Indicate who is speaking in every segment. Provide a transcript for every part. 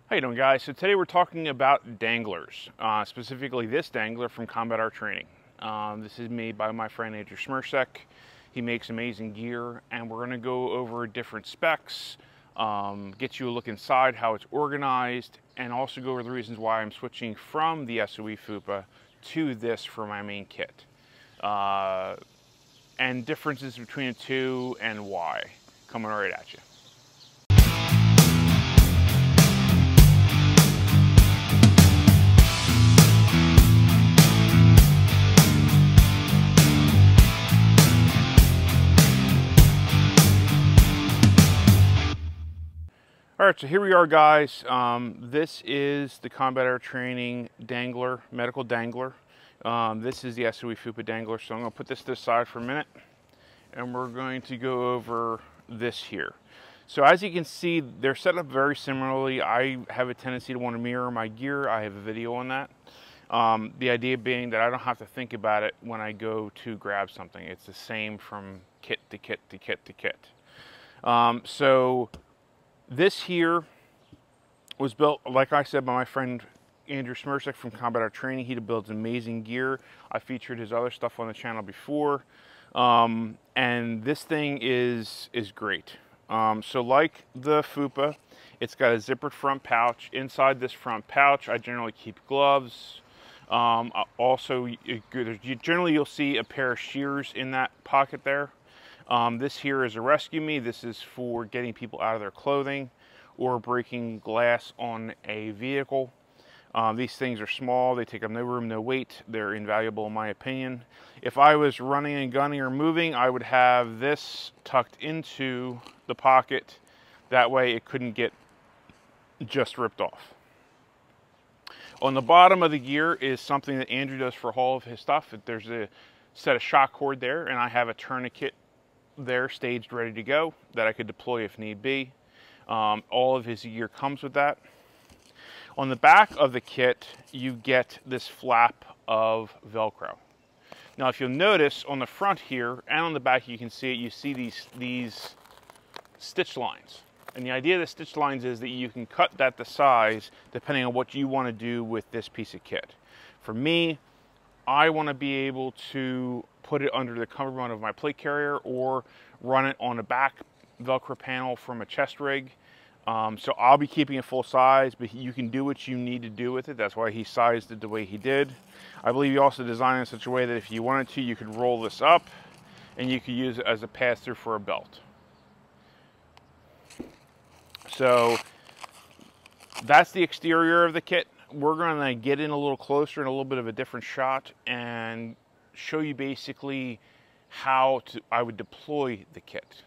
Speaker 1: How you doing, guys? So today we're talking about danglers, specifically this dangler from Combat Art Training. This is made by my friend Andrew Smersek. He makes amazing gear, and we're going to go over different specs, get you a look inside how it's organized, and also go over the reasons why I'm switching from the SOE FUPA to this for my main kit, and differences between the two and why. Coming right at you. All right, so here we are, guys. This is the Combat Art Training dangler, medical dangler. This is the SOE FUPA dangler, so I'm going to put this to the side for a minute, and we're going to go over this here. So as you can see, they're set up very similarly. I have a tendency to want to mirror my gear. I have a video on that. The idea being that I don't have to think about it when I go to grab something. It's the same from kit to kit to kit to kit. So this here was built, like I said, by my friend Andrew Smersek from Combat Art Training. He builds amazing gear. I featured his other stuff on the channel before. And this thing is great. So like the FUPA, it's got a zippered front pouch. Inside this front pouch, I generally keep gloves. Also, generally you'll see a pair of shears in that pocket there. This here is a rescue me. This is for getting people out of their clothing or breaking glass on a vehicle. These things are small. They take up no room, no weight. They're invaluable in my opinion. If I was running and gunning or moving, I would have this tucked into the pocket. That way it couldn't get just ripped off. On the bottom of the gear is something that Andrew does for all of his stuff. There's a set of shock cord there, and I have a tourniquet there staged ready to go that I could deploy if need be. All of his gear comes with that. On the back of the kit, you get this flap of Velcro. Now, if you'll notice on the front here and on the back, you can see it. You see these stitch lines. And the idea of the stitch lines is that you can cut that to size depending on what you want to do with this piece of kit. For me, I want to be able to put it under the cummerbund of my plate carrier or run it on a back Velcro panel from a chest rig. So I'll be keeping it full size, but you can do what you need to do with it. That's why he sized it the way he did. I believe he also designed it in such a way that if you wanted to, you could roll this up and you could use it as a pass-through for a belt. So that's the exterior of the kit. We're going to get in a little closer in a little bit of a different shot and show you basically how I would deploy the kit.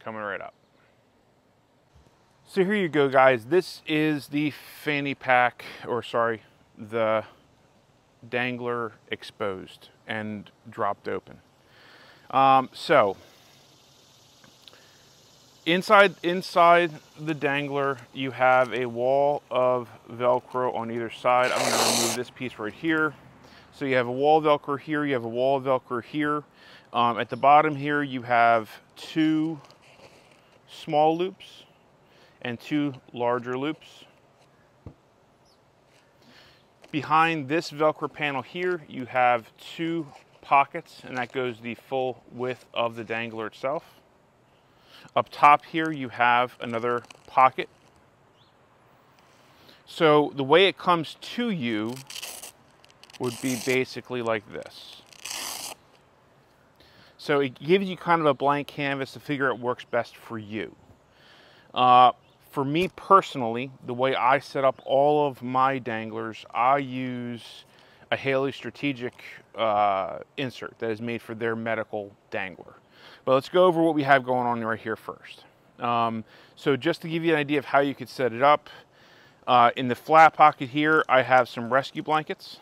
Speaker 1: Coming right up. So here you go, guys. This is the fanny pack, or sorry, the dangler exposed and dropped open. So inside the dangler, you have a wall of Velcro on either side. I'm going to remove this piece right here. So you have a wall of Velcro here, you have a wall of Velcro here. At the bottom here, you have two small loops and two larger loops. Behind this Velcro panel here, you have two pockets, and that goes the full width of the dangler itself. Up top here, you have another pocket. So the way it comes to you would be basically like this. So it gives you kind of a blank canvas to figure out what works best for you. For me personally, the way I set up all of my danglers, I use a Haley Strategic insert that is made for their medical dangler. But let's go over what we have going on right here first. So just to give you an idea of how you could set it up, in the flat pocket here, I have some rescue blankets.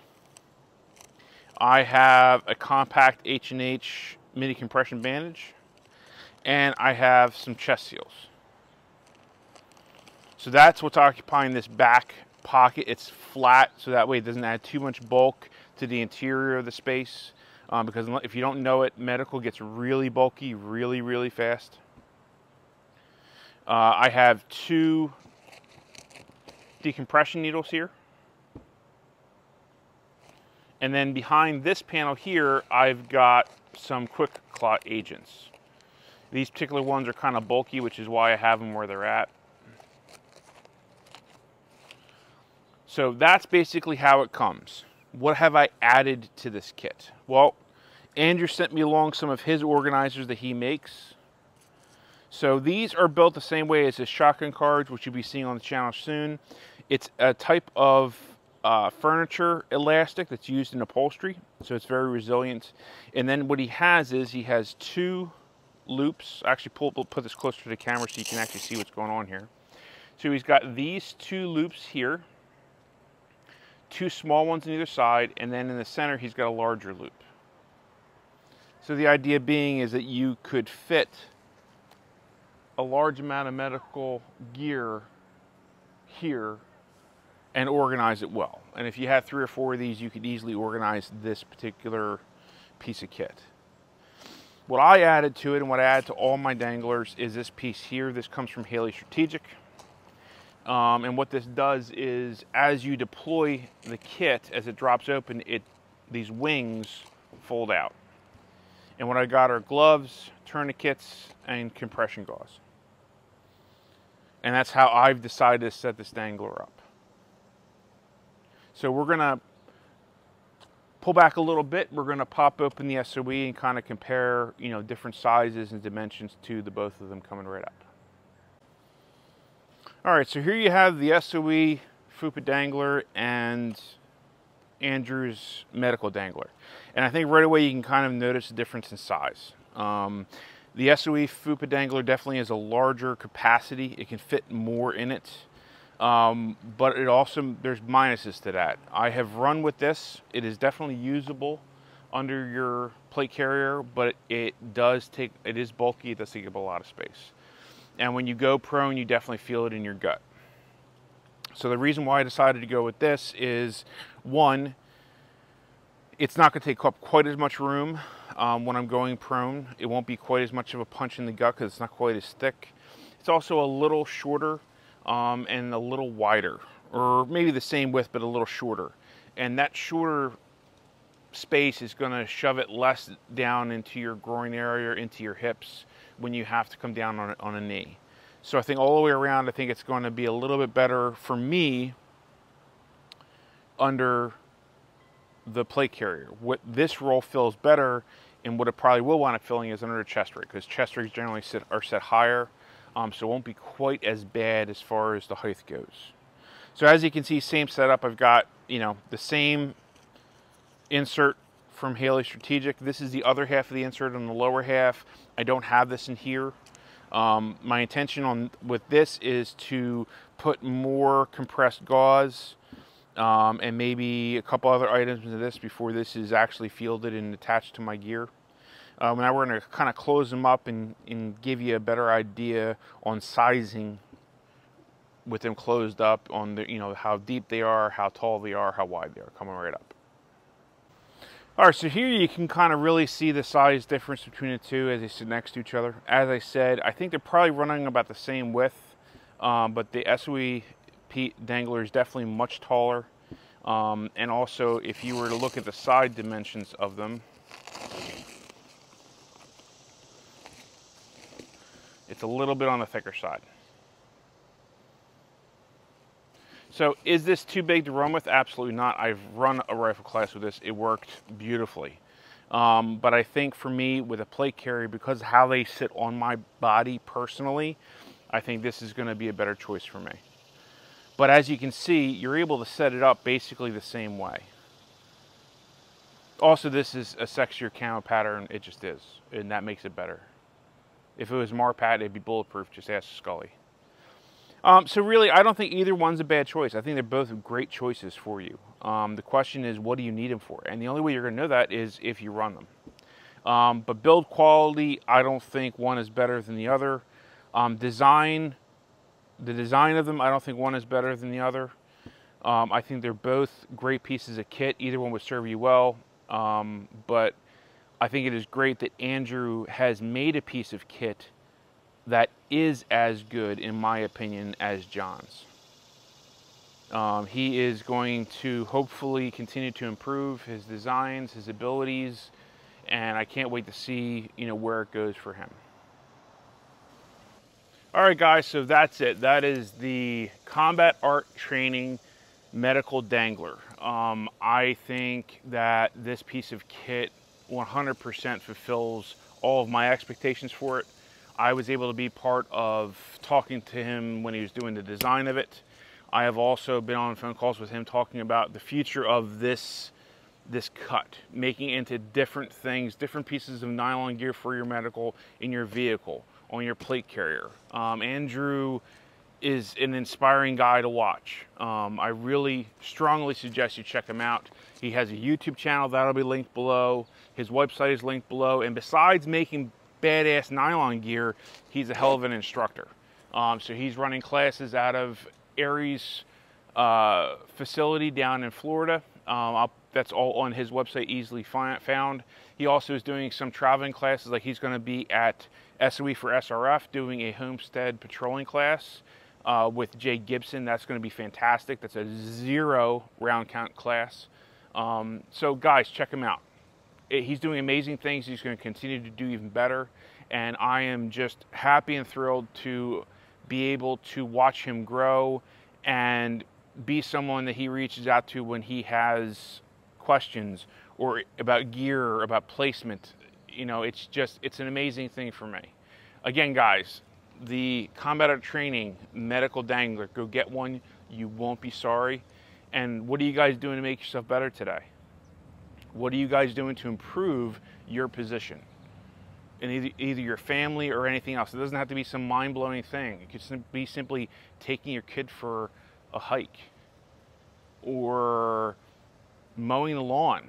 Speaker 1: I have a compact H&H mini compression bandage, and I have some chest seals. So that's what's occupying this back pocket. It's flat, so that way it doesn't add too much bulk to the interior of the space. Because if you don't know it, medical gets really bulky really fast. I have two decompression needles here. And then behind this panel here, I've got some quick clot agents. These particular ones are kind of bulky, which is why I have them where they're at. So that's basically how it comes. What have I added to this kit? Well, Andrew sent me along some of his organizers that he makes. So these are built the same way as his shotgun cards, which you'll be seeing on the channel soon. It's a type of furniture elastic that's used in upholstery, so it's very resilient. And then what he has is he has two loops. Actually, put this closer to the camera so you can actually see what's going on here. So he's got these two loops here, two small ones on either side, and then in the center he's got a larger loop. So the idea being is that you could fit a large amount of medical gear here and organize it well. And if you had 3 or 4 of these, you could easily organize this particular piece of kit. What I added to it and what I added to all my danglers is this piece here. This comes from Haley Strategic. And what this does is, as you deploy the kit, as it drops open, these wings fold out. And what I got are gloves, tourniquets, and compression gauze. And that's how I've decided to set this dangler up. So we're gonna pull back a little bit. We're gonna pop open the SOE and kind of compare, you know, different sizes and dimensions to the both of them coming right up. All right, so here you have the SOE FUPA dangler and Andrew's medical dangler. And I think right away you can kind of notice the difference in size. The SOE FUPA dangler definitely has a larger capacity. It can fit more in it. But it also, there's minuses to that. I have run with this. It is definitely usable under your plate carrier, but it is bulky. It does take up a lot of space. And when you go prone, you definitely feel it in your gut. So the reason why I decided to go with this is, one, it's not going to take up quite as much room when I'm going prone. It won't be quite as much of a punch in the gut because it's not quite as thick. It's also a little shorter and a little wider, or maybe the same width but a little shorter. And that shorter space is going to shove it less down into your groin area or into your hips when you have to come down on a knee. So I think all the way around, I think it's going to be a little bit better for me under the plate carrier. What this roll fills better, and what it probably will wind up filling, is under the chest rig, because chest rigs generally are set higher, so it won't be quite as bad as far as the height goes. So as you can see, same setup. I've got, you know, the same insert from Haley Strategic. This is the other half of the insert on the lower half. I don't have this in here. My intention with this is to put more compressed gauze and maybe a couple other items into this before this is actually fielded and attached to my gear. Now we're going to kind of close them up and give you a better idea on sizing with them closed up, on the, you know, how deep they are, how tall they are, how wide they are, coming right up. All right, so here you can kind of really see the size difference between the two as they sit next to each other. As I said, I think they're probably running about the same width, but the SOE dangler is definitely much taller. And also, if you were to look at the side dimensions of them, it's a little bit on the thicker side. So is this too big to run with? Absolutely not. I've run a rifle class with this. It worked beautifully. But I think for me, with a plate carrier, because of how they sit on my body personally, I think this is going to be a better choice for me. But as you can see, you're able to set it up basically the same way. Also, this is a sexier camo pattern. It just is, and that makes it better. If it was Marpat, it'd be bulletproof. Just ask Scully. So really, I don't think either one's a bad choice. I think they're both great choices for you. The question is, what do you need them for? And the only way you're going to know that is if you run them. But build quality, I don't think one is better than the other. The design of them, I don't think one is better than the other. I think they're both great pieces of kit. Either one would serve you well. But I think it is great that Andrew has made a piece of kit that is as good, in my opinion, as John's. He is going to hopefully continue to improve his designs, his abilities, and I can't wait to see, where it goes for him. All right, guys, so that's it. That is the Combat Art Training Medical Dangler. I think that this piece of kit 100% fulfills all of my expectations for it. I was able to be part of talking to him when he was doing the design of it. I have also been on phone calls with him talking about the future of this cut, making it into different things, different pieces of nylon gear for your medical in your vehicle, on your plate carrier. Andrew is an inspiring guy to watch. I really strongly suggest you check him out. He has a YouTube channel that'll be linked below. His website is linked below. And besides making badass nylon gear, he's a hell of an instructor. So he's running classes out of Aries facility down in Florida. That's all on his website, easily found. He also is doing some traveling classes, like he's going to be at SOE for SRF doing a homestead patrolling class with Jay Gibson. That's going to be fantastic. That's a 0 round count class. So guys, check him out. He's doing amazing things. He's going to continue to do even better. And I am just happy and thrilled to be able to watch him grow and be someone that he reaches out to when he has questions or about gear or about placement. It's an amazing thing for me. Again, guys, the Combat Art Training Medical Dangler, go get one. You won't be sorry. And what are you guys doing to make yourself better today? What are you guys doing to improve your position in either your family or anything else? It doesn't have to be some mind-blowing thing. It could be simply taking your kid for a hike, or mowing the lawn,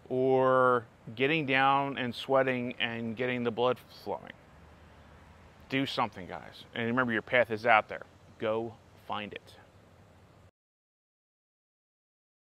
Speaker 1: or getting down and sweating and getting the blood flowing. Do something, guys. And remember, your path is out there. Go find it.